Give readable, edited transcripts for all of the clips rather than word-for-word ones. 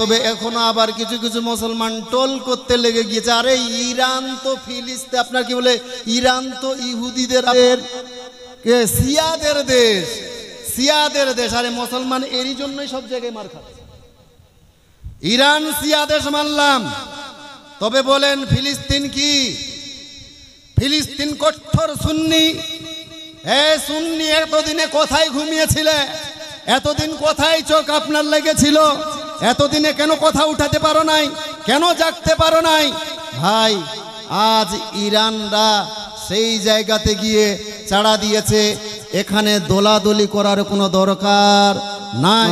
তবে এখনো আবার কিছু কিছু মুসলমান টোল করতে লেগে গিয়েছে, আরে ইরান তো ফিলিস্তিন, আপনার কি বলে, ইরান তো ইহুদিদের শিয়াদের দেশ, শিয়াদের দেশ। আরে মুসলমান এরই জন্যই সব জায়গায় মার খাচ্ছে। ইরান শিয়া দেশ মানলাম, তবে বলেন ফিলিস্তিন কি? ফিলিস্তিন কঠোর সুন্নি। সুন্নি এতদিনে কোথায় ঘুমিয়েছিলে? এতদিন কোথায় চোখ আপনার লেগেছিল? এতদিনে কেন কথা উঠাতে পারো নাই? কেন জাগতে পারো নাই? ভাই, আজ ইরানরা সেই জায়গাতে গিয়ে চাড়া দিয়েছে, এখানে দোলাদলি করার কোনো দরকার নাই।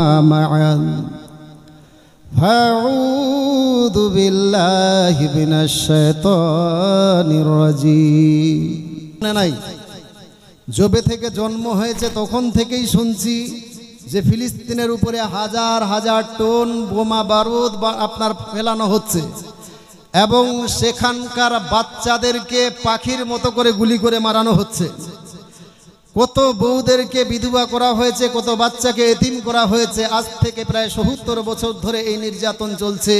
আউযু বিল্লাহি মিনাশ শাইতানির রাজীম। নাই, যবে থেকে জন্ম হয়েছে তখন থেকেই শুনছি যে ফিলিস্তিনের উপরে হাজার হাজার টন বোমা বারুদ আপনার ফেলানো হচ্ছে এবং সেখানকার বাচ্চাদেরকে পাখির মতো করে গুলি করে মারানো হচ্ছে। কত বউদেরকে বিধবা করা হয়েছে, কত বাচ্চাকে এতিম করা হয়েছে। আজ থেকে প্রায় ৭০ বছর ধরে এই নির্যাতন চলছে।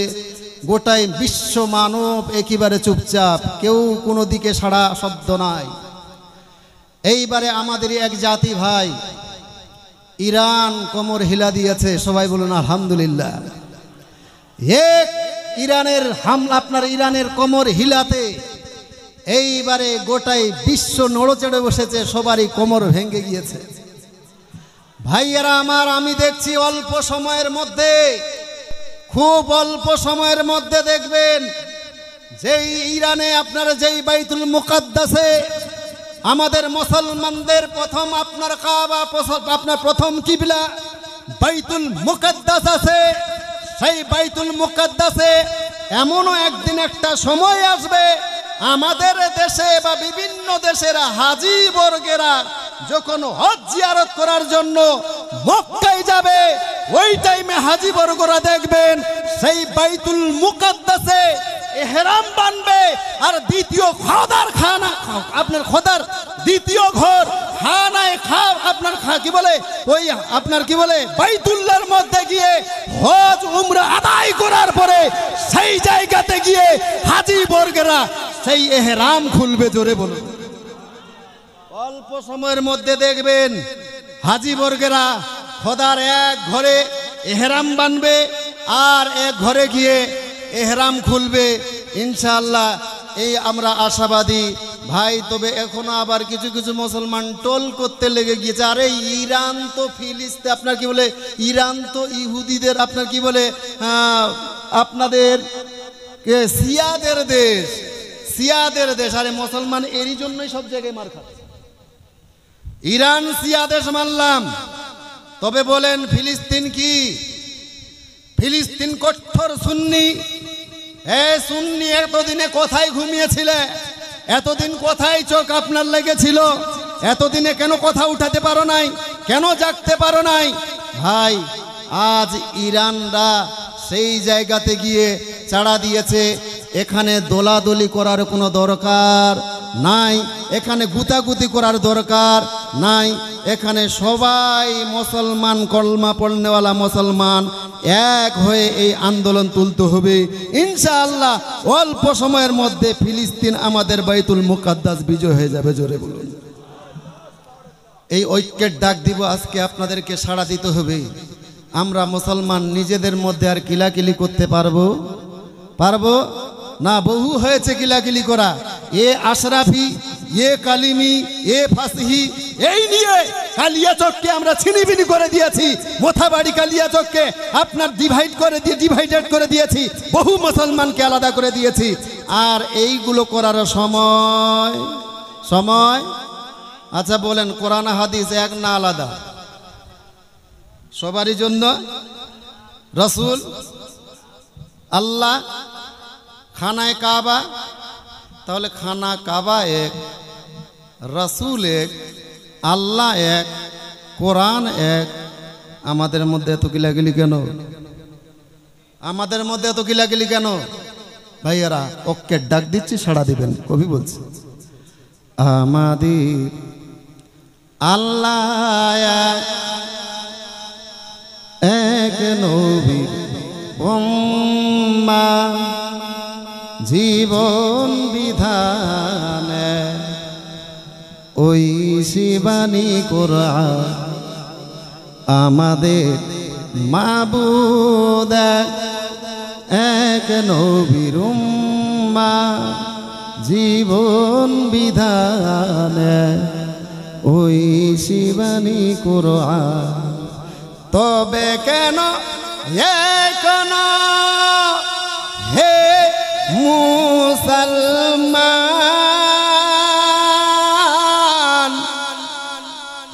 গোটাই বিশ্ব মানব একেবারে চুপচাপ, কেউ কোনো দিকে সাড়া শব্দ নাই। এইবারে আমাদেরই এক জাতি ভাই ইরান কোমর হিলা দিয়েছে, সবাই বলুন আলহামদুলিল্লাহ। এক ইরানের হামলা, আপনার ইরানের কোমর হিলাতে এইবারে গোটাই বিশ্ব নড়চড়ে বসেছে, সবারই কোমর ভেঙে গিয়েছে। ভাইয়েরা আমার, আমি দেখছি অল্প সময়ের মধ্যে, খুব অল্প সময়ের মধ্যে দেখবেন যেই ইরানে আপনার যেই বাইতুল মুকাদ্দাসে আমাদের মুসলমানদের প্রথম আপনার কাবা, আপনার প্রথম কিবলা বাইতুল মুকাদ্দাস আছে, সেই বাইতুল মুকাদ্দাসে এমনও একদিন একটা সময় আসবে আমাদের দেশে বা বিভিন্ন দেশের হাজী বর্গেরা যখন হজ জিয়ারত করার জন্য মক্কায় যাবে, ওই টাইমে হাজী বর্গরা দেখবেন সেই বাইতুল মুকাদ্দাসে এহরাম বানবে, আর দ্বিতীয় খোদার খানা, আপনার খোদার দ্বিতীয় ঘর খানায় আপনার কি বলে, ওই আপনার কি বলে বাইতুল্লাহর মধ্যে গিয়ে হজ উমরা আদায় করার পরে সেই জায়গাতে গিয়ে হাজী বর্গেরা সেই এহরাম খুলবে। জোরে বলুন। অল্প সময়ের মধ্যে দেখবেন হাজী বর্গেরা খোদার এক ঘরে এহরাম বানবে আর এক ঘরে গিয়ে এহরাম খুলবে ইনশাআল্লাহ। এই আমরা আশাবাদী ভাই। তবে এখনো আবার কিছু কিছু মুসলমান টোল করতে লেগে গিয়েছে, আরে ইরান তো ফিলিস্তিন, আপনার কি বলে, ইরান তো ইহুদিদের আপনার কি বলে, আপনাদের শিয়াদের দেশ, শিয়াদের দেশ। আরে মুসলমান এরই জন্যই সব জায়গায় মার খাচ্ছে। ইরান শিয়া দেশ মানলাম, তবে বলেন ফিলিস্তিন কি? ফিলিস্তিন কঠোর সুন্নি। সুন্নি এতদিনে কোথায় ঘুমিয়েছিলে? এতদিন কোথায় চোখ আপনার লেগেছিল? এতদিনে কেন কথা উঠাতে পারো নাই? কেন জাগতে পারো নাই? ভাই, আজ ইরানরা সেই জায়গাতে গিয়ে চাড়া দিয়েছে, এখানে দোলাদলি করার কোনো দরকার নাই, এখানে গুতাগুতি করার দরকার নাই। এখানে সবাই মুসলমান, কলমা পড়নেওয়ালা মুসলমান এক হয়ে এই আন্দোলন তুলতে হবে ইনশাআল্লাহ। অল্প সময়ের মধ্যে ফিলিস্তিন আমাদের বাইতুল মুকাদ্দাস বিজয় হয়ে যাবে। জোরে বলুন। এই ঐক্যের ডাক দিব আজকে, আপনাদেরকে সাড়া দিতে হবে। আমরা মুসলমান নিজেদের মধ্যে আর কিলাকিলি করতে পারবো না? বহু হয়েছে কিলাকিলি করা। এ আশরাফি, এ কালিমি, এ ফাসহি, এই নিয়ে কালিয়াচককে আমরা ছিনিবিনি করে দিয়েছি। মোথাবাড়ি কালিয়াচককে আপনার ডিভাইডেড করে দিয়েছি, বহু মুসলমানকে আলাদা করে দিয়েছি। আর এইগুলো করার সময় আচ্ছা বলেন, কোরআন হাদিস এক না আলাদা? সবারই জন্য রসুল, আল্লাহ, খানায় কাবা। তাহলে খানা কাবা এক, রসুল এক, আল্লাহ এক, কোরআন এক। আমাদের মধ্যে এত কিলাকিলি কেন? আমাদের মধ্যে এত কিলাকিলি কেন? ভাইয়ারা, ওকে ডাক দিচ্ছি, সাড়া দিবেন। কবি বলছে, আমাদের আল্লাহ এক, নবী উম্মা জীবন বিধানে ওই শিবানী কোরআন আমাদের মাবুদ এক নবীর উম্মা জীবন বিধানে ওই শিবানী কোরআন তবে কেন এখন হে মুসলমান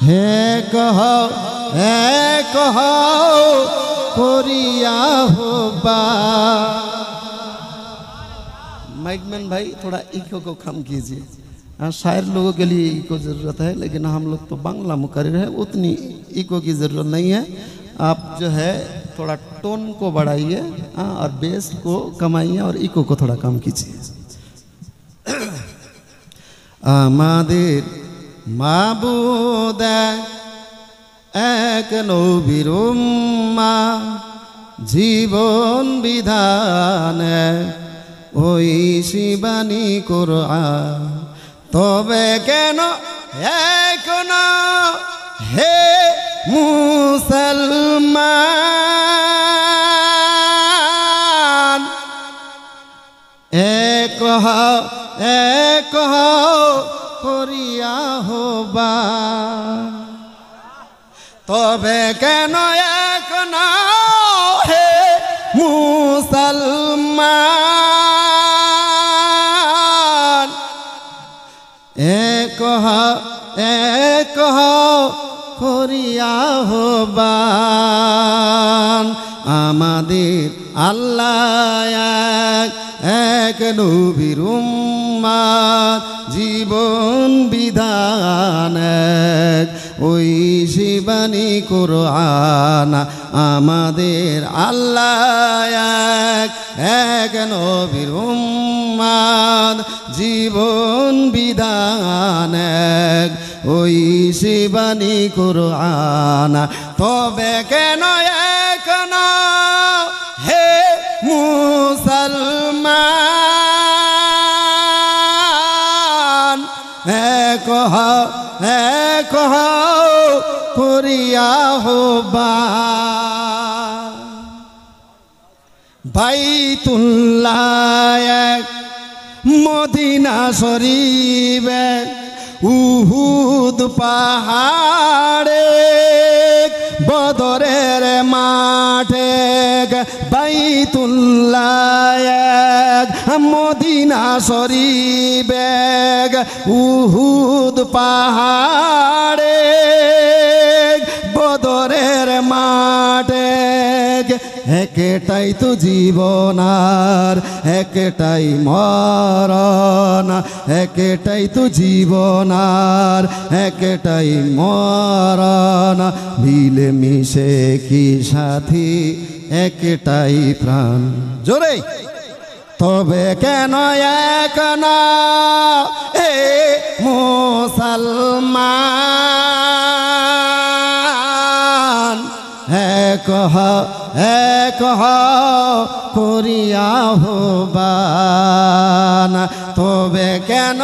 হে কহ करिया होबा माइकमैन भाई थोड़ा इको को कम कीजिए। शायर लोगों के लिए इको ज़रूरत है लेकिन हम लोग तो बांग्ला मुकर्रर है उतनी इको की ज़रूरत नहीं है। आप जो है थोड़ा टोन को बढ़ाइए और बेस को कमाइए और इको को थोड़ा कम कीजिए। आमादेर माबूद एक नबीर उम्मा जीवन विधाने ओई शिबानी कुरआन तबे केन एखोनो हे मुसलमान एक करिया होबा तबे केन एखोनो हे मुसलमान एक करिया होबान आमादेर आल्लाह एक नबीर उम्मत जीवन विधान ओई शिबानी कुरआन आमादेर आल्लाह एक नबीर उम्मत जीवन विधान ओई शिबानी कुरआन तबे केन एखोनो हे मुसलमान एक करिया होबा বাইতুল্লাহ মদিনা শরীফ উহুদ পাহাড়ে বদরের মাঠে বাইতুল্লাহ মদিনা শরীফ উহুদ পাহাড়ে বদরের মাঠে একটাই তো জীবন আর একটাই মরণ একটাই তো জীবন আর একটাই মরণ মিলে মিশে কি সাথী একটাই প্রাণ জোরে তবে কেন এখন এ মুসলমান এক করিয়া হবান তবে কেন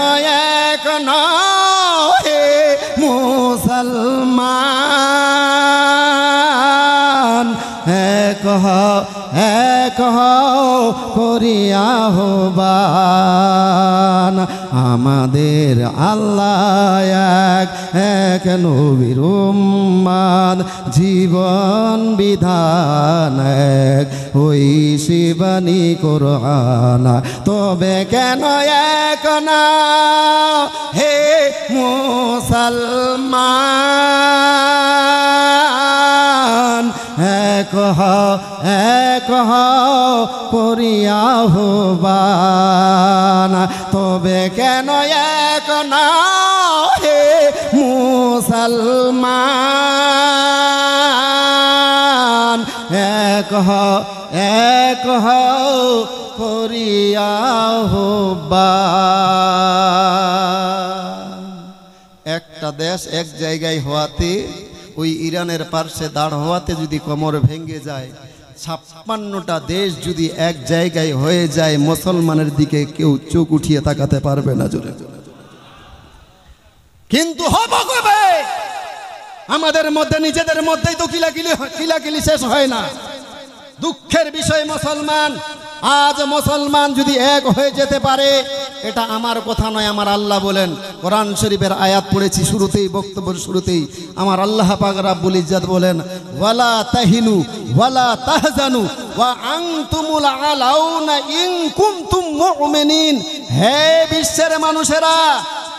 এখন হে মুসলমান এক করিয়া হবান আমাদের আল্লাহ এক নবীর উম্মত জীবন বিধান ওই শিবানী কুরআন তবে কেন এখন হে মুসলমান এক করিয়া হবান তবে কেন এখন হে মুসলমান এক করিয়া হবান একটা দেশ এক জায়গায় হওয়াতে ওই ইরানের পার্শ্বে দাঁড় হওয়াতে যদি কোমর ভেঙে যায় 56টা দেশ যদি এক জায়গায় হয়ে যায়, মুসলমানের দিকে কেউ চোখ উঠিয়ে তাকাতে পারবে না জোরে। কিন্তু হবে কবে? আমাদের মধ্যে নিজেদের মধ্যেই তো কিলাকিলি শেষ হয় না। দুঃখের বিষয় মুসলমান, আজ মুসলমান যদি এক হয়ে যেতে পারে, এটা আমার কথা নয়, আমার আল্লাহ বলেন। কোরআন শরীফের আয়াত পড়েছি শুরুতেই, বক্তব্যের শুরুতেই আমার আল্লাহ পাক রব্বুল ইজ্জত বলেন, ওয়ালা তাহিনু ওয়ালা তাহজানু ওয়া আনতুমুল আলাউনা ইন কুনতুম মুমিনিন। হে বিশ্বের মানুষেরা,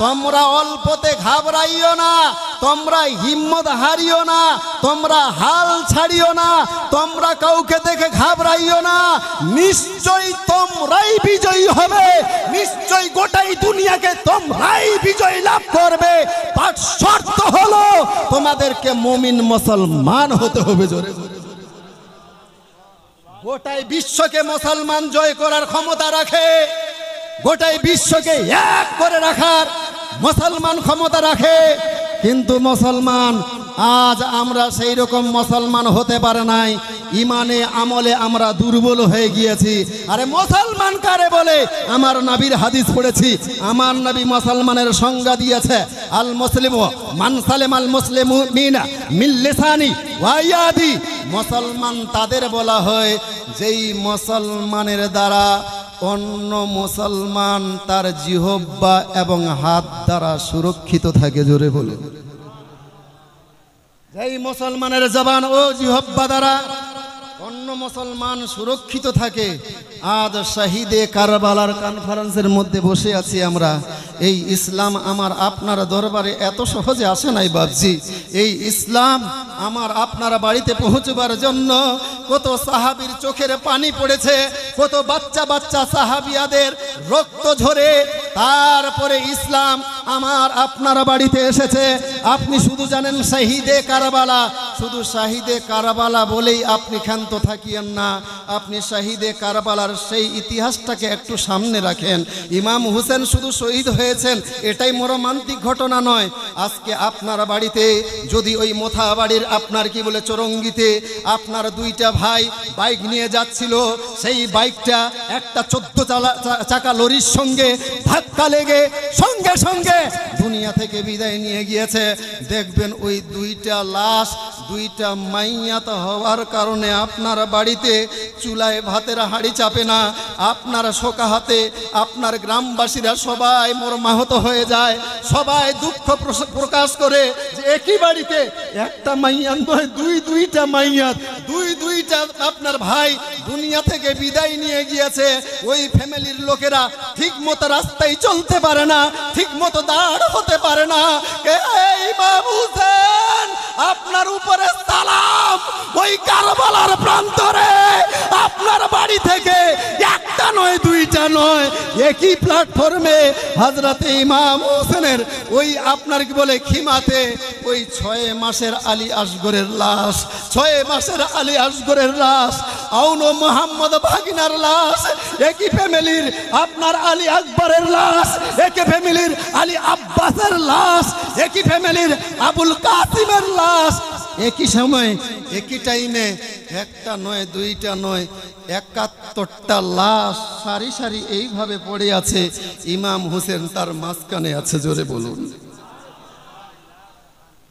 তোমরা অল্পতে ঘাবড়াইও না, তোমরা হিম্মত হারিও না, তোমরা হাল ছাড়িও না, তোমরা কাউকে দেখে ঘাবড়াইও না। নিশ্চয়ই তোমরাই বিজয়ী হবে, নিশ্চয়ই গোটাই দুনিয়াকে তোমরাই বিজয় লাভ করবে। তার শর্ত হলো তোমাদেরকে মুমিন মুসলমান হতে হবে জোরে। গোটাই বিশ্বকে মুসলমান জয় করার ক্ষমতা রাখে, গোটাই বিশ্বকে এক করে রাখার মুসলমান ক্ষমতা রাখে। কিন্তু মুসলমান আজ আমরা সেই রকম মুসলমান হতে পারে নাই। ইমানে আমলে আমরা দুর্বল হয়ে গিয়েছি। আরে মুসলমান কারে বলে? আমার নবীর হাদিস পড়েছি, আমার নবী মুসলমানের সংজ্ঞা দিয়েছে, আল মুসলিমু মান সালামাল মুসলিমুনা মিন লিসানি ওয়া ইয়াদি। মুসলমান তাদের বলা হয় যেই মুসলমানের দ্বারা অন্য মুসলমান তার জিহ্বা এবং হাত দ্বারা সুরক্ষিত থাকে জোরে বলে। যেই মুসলমানের জবান ও জিহ্বা দ্বারা অন্য মুসলমান সুরক্ষিত থাকে। আজ শহীদে কারবালার কনফারেন্সের মধ্যে বসে আছি আমরা। এই ইসলাম আমার আপনার দরবারে এত সহজে আসে নাই বাপজি। এই ইসলাম আমার আপনার বাড়িতে পৌঁছবার জন্য কত সাহাবীর চোখের পানি পড়েছে, কত বাচ্চা বাচ্চা সাহাবিয়াদের রক্ত ঝরে তারপরে ইসলাম আমার আপনার বাড়িতে এসেছে। আপনি শুধু জানেন শহীদে কারবালা, শুধু শহীদে কারবালা বলেই আপনি ক্ষান্ত থাকিয়েন না। আপনি শহীদে কারবালার সেই ইতিহাসটাকে একটু সামনে রাখেন। ইমাম হুসেন শুধু শহীদ হয়েছেন এটাই মর্মান্তিক ঘটনা নয়। আজকে আপনার বাড়িতে যদি ওই মোথাবাড়ির আপনার কি বলে চরঙ্গিতে আপনার দুইটা ভাই বাইক নিয়ে যাচ্ছিল, সেই বাইকটা একটা 14 চাকা লরির সঙ্গে ধাক্কা লেগে সঙ্গে সঙ্গে দুনিয়া থেকে বিদায় নিয়ে গিয়েছে, দেখবেন ওই দুইটা লাশ, দুইটা মাইয়াত হওয়ার কারণে আপনার বাড়িতে চুলায় ভাতের হাঁড়ি চাপে না। আপনার শোকাহাতে আপনার গ্রামবাসীরা সবাই মর্মাহত হয়ে যায়, সবাই দুঃখ প্রকাশ করে যে একই বাড়িতে একটা মাইয়াত নয়, দুইটা মাইয়াত, দুইটা আপনার ভাই দুনিয়া থেকে বিদায় নিয়ে গিয়েছে। ওই ফ্যামিলির লোকেরা ঠিক মতো রাস্তায় চলতে পারে না, ঠিক মতো দাঁড় হতে পারে না। ইমাম হুসেন আপনার উপরে সালাম। ওই কারবালার প্রান্তরে আপনার বাড়ি থেকে একটা নয়, দুইটা নয়, একই প্ল্যাটফর্মে হযরতে ইমাম হোসেনের ওই আপনার কি বলে খিমাতে ওই 6 মাসের আলী আসগরের লাশ, 6 মাসের আলী আসগরের লাশ, আউনো মোহাম্মদ ভাগিনার লাশ, একই ফ্যামিলির আপনার আলী আকবরের লাশ, একই ফ্যামিলির আলী আব্বাসের লাশ, একই ফ্যামিলির আবুল কাসিমের লাশ, একই সময় একই টাইমে একটা নয়, দুইটা নয়, 71টা লাশ সারি সারি এইভাবে পড়ে আছে। ইমাম হোসেন তার মাঝখানে আছে, জোরে বলুন।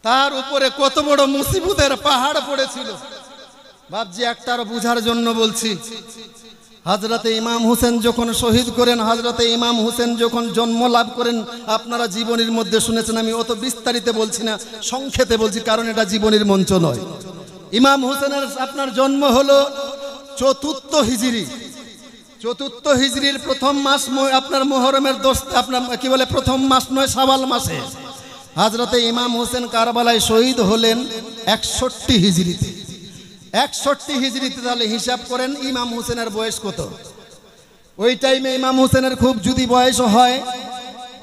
তার উপরে কত বড় মুসিবতের পাহাড় পড়েছিল বাপজি, একটার বুঝার জন্য বলছি। হযরতে ইমাম হোসেন যখন শহীদ করেন, হযরতে ইমাম হোসেন যখন জন্ম লাভ করেন, আপনারা জীবনীর মধ্যে শুনেছেন। আমি অত বিস্তারিত বলছি না, সংক্ষেপে বলছি, কারণ এটা জীবনীর মঞ্চ নয়। ইমাম হোসেনের আপনার জন্ম হলো 4th হিজরি। 4th হিজরির প্রথম মাস আপনার মুহররমের আপনার কি বলে প্রথম মাস নয়, শাওয়াল মাসে হযরতে ইমাম হোসেন কারবালায় শহীদ হলেন 61 হিজরিতে। 61 হিজরিতে তাহলে হিসাব করেন ইমাম হোসেনের বয়স কত। ওই টাইমে ইমাম হোসেনের খুব যদি বয়স হয়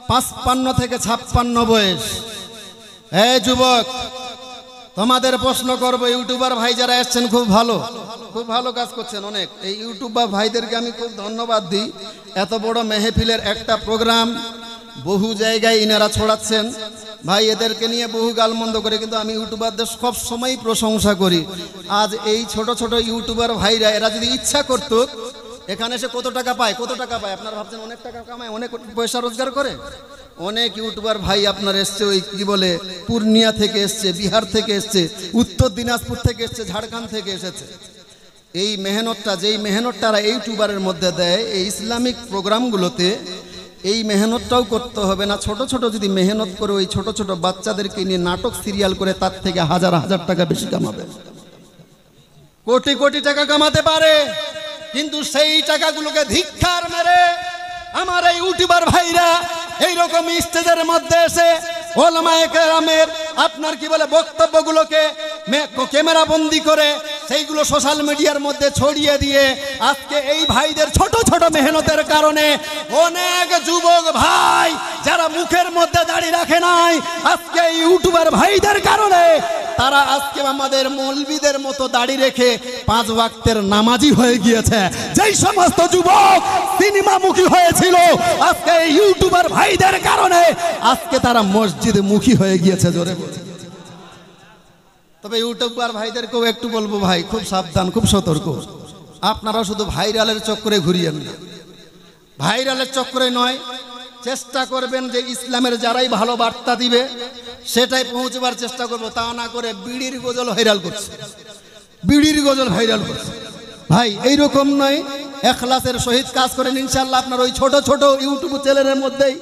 55 থেকে 56 বয়স। এই যুবক, তোমাদের প্রশ্ন করবো, ইউটিউবার ভাই যারা এসছেন খুব ভালো কাজ করছেন অনেক। এই ইউটিউবার ভাইদেরকে আমি খুব ধন্যবাদ দিই। এত বড় মেহফিলের একটা প্রোগ্রাম বহু জায়গায় ইনারা ছড়াচ্ছেন। ভাই এদেরকে নিয়ে বহু গালমন্দ করে, কিন্তু আমি ইউটিউবারদের সব সময় প্রশংসা করি। আজ এই ছোট ছোট ইউটিউবার ভাইরা এরা যদি ইচ্ছা করতো এখানে এসে কত টাকা পায়, কত টাকা পায় আপনারা ভাবছেন? অনেক টাকা কামায়, অনেক পয়সা রোজগার করে। অনেক ইউটিউবার ভাই আপনার এসছে ওই কি বলে পূর্ণিয়া থেকে এসছে, বিহার থেকে এসছে, উত্তর দিনাজপুর থেকে এসছে, ঝাড়খণ্ড থেকে এসেছে। এই মেহনতটা, যেই মেহনতটা ইউটিউবারের মধ্যে দেয় এই ইসলামিক প্রোগ্রামগুলোতে, এই মেহনতটাও করতে হবে না। ছোট ছোট যদি মেহনত করে ওই ছোট ছোট বাচ্চাদেরকে নিয়ে নাটক সিরিয়াল করে তার থেকে হাজার হাজার টাকা বেশি কামাবে, কোটি কোটি টাকা কামাতে পারে। কিন্তু সেই টাকাগুলোকে ধিক্কার মেরে আমার এই ইউটিউবার ভাইরা এইরকম স্টেজের মধ্যে এসে ওলামায়ে কেরামের আপনার কি বলে বক্তব্যগুলোকে ক্যামেরা বন্দি করে সেইগুলো সোশ্যাল মিডিয়ার মধ্যে ছড়িয়ে দিয়ে আজকে এই ভাইদের ছোট ছোট মেহনতের কারণে অনেক যুবক ভাই যারা মুখের মধ্যে দাড়ি রাখে নাই, আজকে এই ইউটিউবার ভাইদের কারণে তারা আজকে আমাদের মৌলবীদের মতো দাড়ি রেখে 5 ওয়াক্তের নামাজি হয়ে গিয়েছে। যেই সমস্ত যুবক সিনেমামুখী হয়েছিল আজকে এই ইউটিউবার ভাইদের কারণে আজকে তারা মসজিদে মুখী হয়ে গিয়েছে। জোরে বলে। তবে ইউটিউবার ভাইদেরকেও একটু বলবো, ভাই খুব সাবধান, খুব সতর্ক। আপনারা শুধু ভাইরালের চক্করে ঘুরিয়েন না, ভাইরালের চক্করে নয়, চেষ্টা করবেন যে ইসলামের যারাই ভালো বার্তা দিবে সেটাই পৌঁছবার চেষ্টা করবো। তা না করে বিড়ির গজল ভাইরাল করছে, বিড়ির গজল ভাইরাল করছে। ভাই এইরকম নয়, এখলাসের সহিত কাজ করেন, ইনশাআল্লাহ আপনার ওই ছোট ছোট ইউটিউব চ্যানেলের মধ্যেই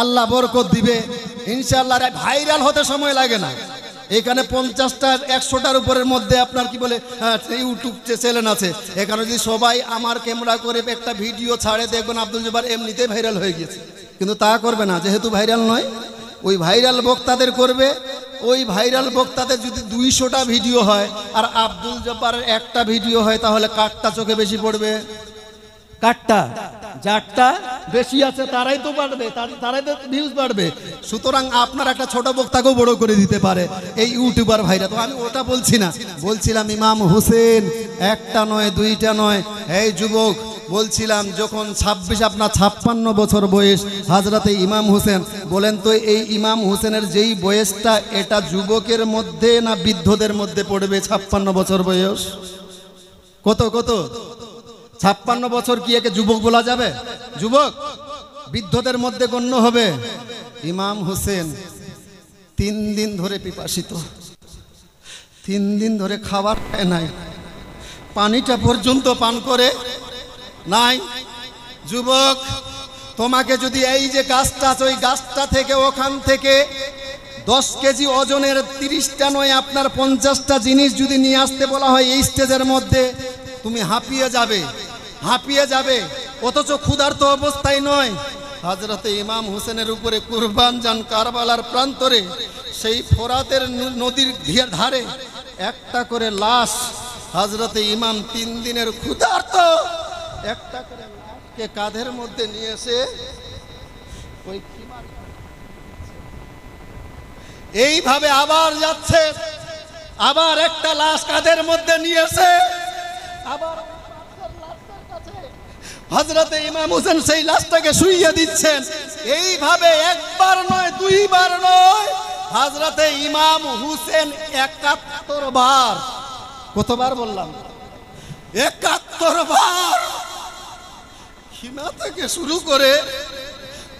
আল্লাহ বরকত দিবে ইনশাআল্লাহ। ভাইরাল হতে সময় লাগে না। এখানে 50টা 100টার উপরের মধ্যে আপনার কি বলে ইউটিউব চ্যানেল আছে। এখানে যদি সবাই আমার ক্যামেরা করে একটা ভিডিও ছাড়ে দেখবেন আব্দুল জব্বার এমনিতেই ভাইরাল হয়ে গেছে, কিন্তু তা করবে না, যেহেতু ভাইরাল নয়। ওই ভাইরাল বক্তাদের করবে। ওই ভাইরাল বক্তাদের যদি 200টা ভিডিও হয় আর আব্দুল জব্বারের একটা ভিডিও হয়, তাহলে কাটটা চোখে বেশি পড়বে? কাটটা যারটা বেশি আছে তারাই তো বাড়বে, তারাই তো ভিউজ বাড়বে। সুতরাং আপনার একটা ছোট বক্তাকেও বড় করে দিতে পারে এই ইউটিউবার ভাইরা। তো আমি ওটা বলছি না, বলছিলাম ইমাম হোসেন একটা নয়, 2টা নয়। এই যুবক বলছিলাম যখন 26 আপনার 56 বছর বয়স হযরতে ইমাম হোসেন, বলেন তো এই ইমাম হোসেনের যেই বয়সটা এটা যুবকের মধ্যে না বৃদ্ধদের মধ্যে পড়বে? 56 বছর বয়স কত কত 56 বছর কি একে যুবক বলা যাবে? যুবক বৃদ্ধদের মধ্যে গণ্য হবে। ইমাম হোসেন 3 দিন ধরে পিপাসিত, 3 দিন ধরে খাবার খায় নাই, পানিটা পর্যন্ত পান করে নাই। যুবক তোমাকে যদি এই যে গাছটা আছে ওই গাছটা থেকে ওখান থেকে 10 কেজি ওজনের 30টা নয় আপনার 50টা জিনিস যদি নিয়ে আসতে বলা হয় এই স্টেজের মধ্যে, তুমি হাঁপিয়ে যাবে, হাঁপিয়ে যাবে। অথচ ক্ষুধার্ত অবস্থায় নয়, হযরতে ইমাম হোসেনের উপরে কুরবান যান কারবালার প্রান্তরে সেই ফোরাতের নদীর ধারে একটা করে লাশ হযরতে ইমাম 3 দিনের ক্ষুধার্ত একটা করে লাশকে কাঁধের মধ্যে নিয়ে এসে ওই এইভাবে আবার যাচ্ছে, আবার একটা লাশ কাঁধের মধ্যে নিয়ে এসে আবার হযরতে ইমাম হোসেন সেই লাশটাকে শুইয়ে দিচ্ছেন। এইভাবে একবার নয়, 2 বার নয়, হযরতে ইমাম হোসেন 71 বার, কতবার বললাম? 71 বার হিমা থেকে শুরু করে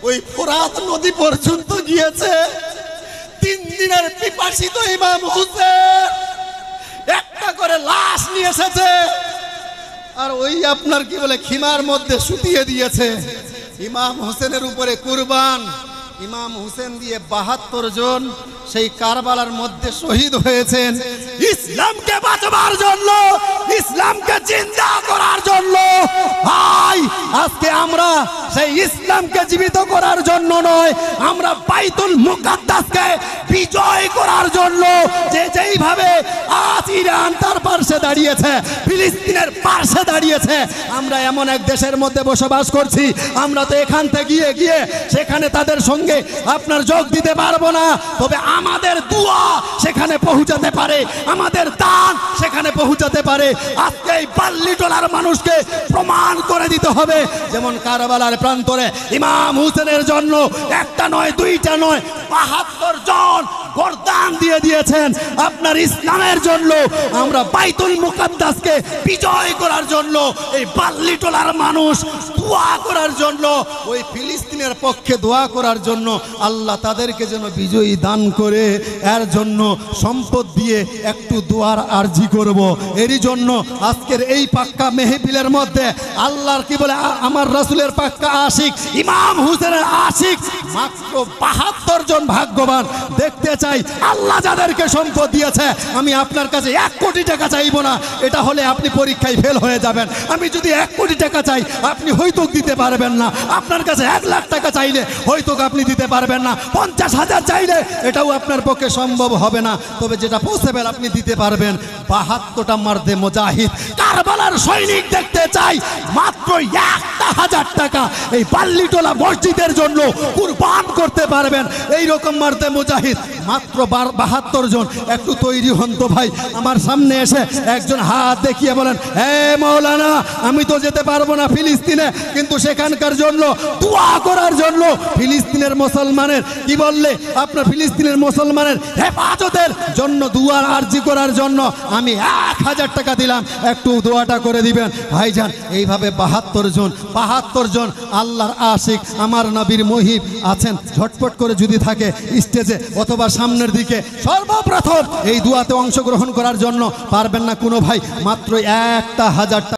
ওই ফোরাত নদী পর্যন্ত গিয়েছে। 3 দিনের পিপাসিত ইমাম হোসেন একটা করে লাশ নিয়ে এসেছে আর ওই আপনার কি বলে খিমার মধ্যে শুতিয়ে দিয়েছে। ইমাম হোসেনের উপরে কুরবান, ইমাম হোসেন দিয়ে 72 জন সেই কারবালার মধ্যে শহীদ হয়েছেন ইসলামকে বাঁচাবার জন্য, ইসলামকে জিন্দা করার জন্য। ভাই আজকে আমরা সেই ইসলামকে জীবিত করার জন্য নয়, আমরা বাইতুল মুকাদ্দাসকে বিজয় করার জন্য যে যেইভাবে আজ ইরান তার পাশে দাঁড়িয়েছে, ফিলিস্তিনের পাশে দাঁড়িয়েছে, আমরা এমন এক দেশের মধ্যে বসবাস করছি, আমরা তো এখান থেকে গিয়ে গিয়ে সেখানে তাদের সঙ্গে আপনার যোগ দিতে পারবো না। তবে আমাদের দোয়া সেখানে পৌঁছাতে পারে, আমাদের দান সেখানে পৌঁছাতে পারে। আজকে এই বাল্লিটোলার মানুষকে প্রমাণ করে দিতে হবে। যেমন কারবালার প্রান্তরে ইমাম হুসেনের জন্য একটা নয় দুইটা নয় ৭২ জন গর্দান দিয়ে দিয়েছেন। আপনার ইসলামের জন্য, আমরা বাইতুল মুকাদ্দাসকে বিজয় করার জন্য, এই বাল্লিটোলার মানুষ দোয়া করার জন্য, ওই ফিলিস্তিনের পক্ষে দোয়া করার জন্য, আল্লাহ তাদেরকে যেন বিজয়ী দান করে, এর জন্য সম্পদ দিয়ে একটু দোয়ার আরজি করব। এরই জন্য আজকের এই পাক্কা মেহফিলের মধ্যে আল্লাহর কি বলে আমার রাসূলের পাক্কা আশিক ইমাম হুসেনের আশিক মাত্র ৭২ জন ভাগ্যবান দেখতে চাই। আল্লাহ যাদেরকে সম্পদ দিয়েছে, আমি আপনার কাছে ১ কোটি টাকা চাইবো না, এটা হলে আপনি পরীক্ষায় ফেল হয়ে যাবেন। আমি যদি ১ কোটি টাকা চাই, আপনি হয়তো দিতে পারবেন না। আপনার কাছে ১ লাখ টাকা চাইলে হয়তো আপনি দিতে পারবেন না। ৫০,০০০ চাইলে এটাও আপনার পক্ষে সম্ভব হবে না। তবে যেটা পসিবল আপনি দিতে পারবেন। ৭২টা মার্দে মুজাহিদ কারবালার সৈনিক দেখতে চাই। মাত্র ১,০০০ টাকা এই বাল্লিটোলা মসজিদের জন্য কুরবান করতে পারবেন। এই রকম মার্দে মুজাহিদ মাত্র ৭২ জন। একটু তৈরি হন তো ভাই। আমার সামনে এসে একজন হাত দেখিয়ে বলেন, হে মাওলানা, আমি তো যেতে পারবো না ফিলিস্তিনে, কিন্তু সেখানকার জন্য দোয়া করার জন্য, ফিলিস্তিনের মুসলমানের কি বললে আপনার ফিলিস্তিনের মুসলমানের হেফাজতের জন্য দোয়ার আরজি করার জন্য আমি ১,০০০ টাকা দিলাম, একটু দোয়াটা করে দিবেন ভাইজান। এইভাবে ৭২ জন আল্লাহর আশিক আমার নবীর মুহিব আছেন। ঝটপট করে যদি থাকে স্টেজে অথবা সামনের দিকে সর্বপ্রথম এই দোয়াতে অংশগ্রহণ করার জন্য পারবেন না কোনো ভাই, মাত্র ১,০০০ টাকা